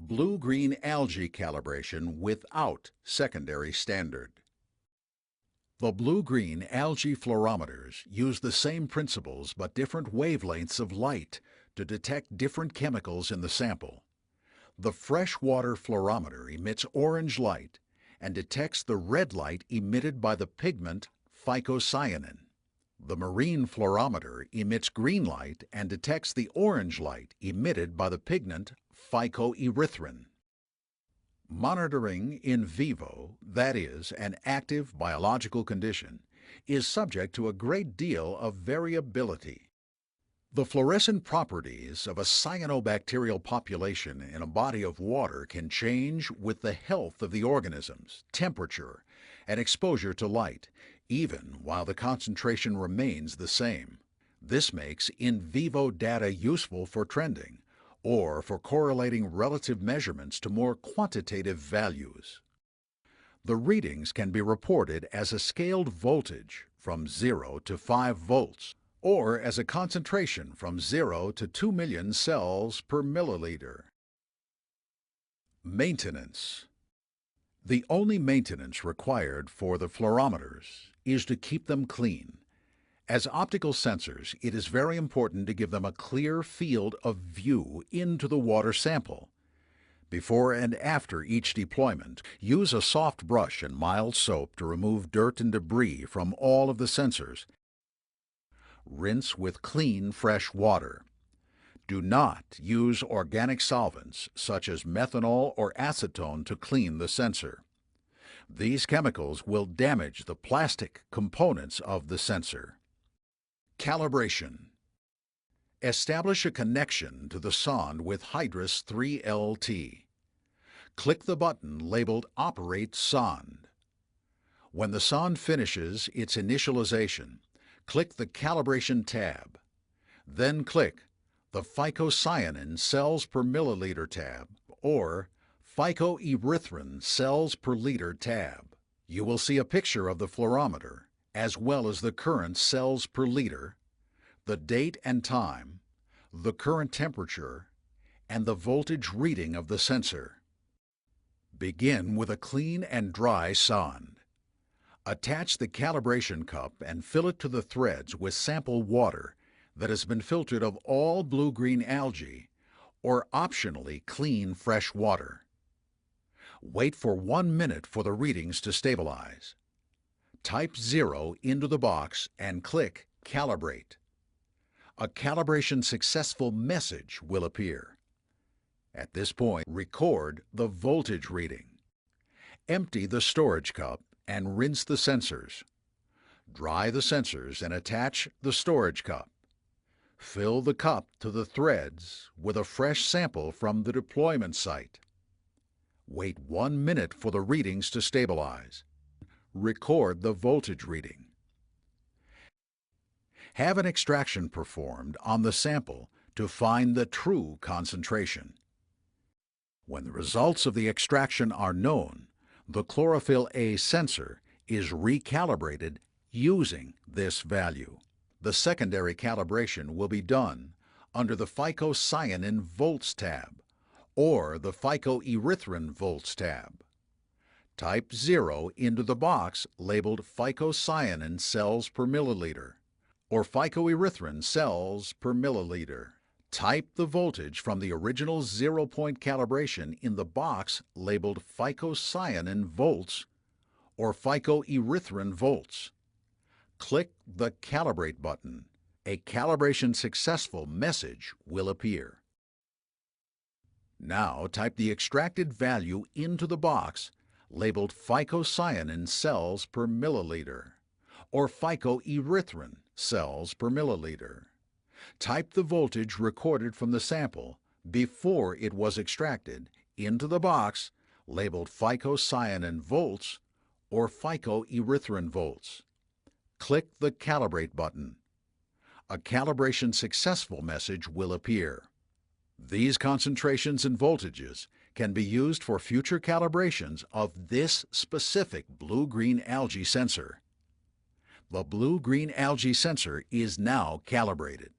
Blue-green algae calibration without secondary standard. The blue-green algae fluorometers use the same principles but different wavelengths of light to detect different chemicals in the sample. The freshwater fluorometer emits orange light and detects the red light emitted by the pigment phycocyanin. The marine fluorometer emits green light and detects the orange light emitted by the pigment phycoerythrin. Monitoring in vivo, that is, an active biological condition, is subject to a great deal of variability. The fluorescent properties of a cyanobacterial population in a body of water can change with the health of the organisms, temperature, and exposure to light, even while the concentration remains the same. This makes in vivo data useful for trending or for correlating relative measurements to more quantitative values. The readings can be reported as a scaled voltage from 0 to 5 volts or as a concentration from 0 to 2 million cells per milliliter. Maintenance. The only maintenance required for the fluorometers is to keep them clean. As optical sensors, it is very important to give them a clear field of view into the water sample. Before and after each deployment, use a soft brush and mild soap to remove dirt and debris from all of the sensors. Rinse with clean, fresh water. Do not use organic solvents such as methanol or acetone to clean the sensor. These chemicals will damage the plastic components of the sensor. Calibration. Establish a connection to the sonde with Hydrus 3LT. Click the button labeled Operate Sonde. When the sonde finishes its initialization, click the Calibration tab. Then click the Phycocyanin cells per milliliter tab or Phycoerythrin cells per liter tab. You will see a picture of the fluorometer as well as the current cells per liter, the date and time, the current temperature, and the voltage reading of the sensor. Begin with a clean and dry sonde. Attach the calibration cup and fill it to the threads with sample water that has been filtered of all blue-green algae or optionally clean fresh water. Wait for 1 minute for the readings to stabilize. Type 0 into the box and click Calibrate. A calibration successful message will appear. At this point, record the voltage reading. Empty the storage cup and rinse the sensors. Dry the sensors and attach the storage cup. Fill the cup to the threads with a fresh sample from the deployment site. Wait 1 minute for the readings to stabilize. Record the voltage reading. Have an extraction performed on the sample to find the true concentration. When the results of the extraction are known, the chlorophyll A sensor is recalibrated using this value. The secondary calibration will be done under the phycocyanin volts tab or the phycoerythrin volts tab. Type 0 into the box labeled phycocyanin cells per milliliter or phycoerythrin cells per milliliter. Type the voltage from the original 0-point calibration in the box labeled phycocyanin volts or phycoerythrin volts. Click the Calibrate button. A calibration successful message will appear. Now type the extracted value into the box labeled phycocyanin cells per milliliter or phycoerythrin cells per milliliter. Type the voltage recorded from the sample before it was extracted into the box labeled phycocyanin volts or phycoerythrin volts. Click the Calibrate button. A calibration successful message will appear. These concentrations and voltages can be used for future calibrations of this specific blue-green algae sensor. The blue-green algae sensor is now calibrated.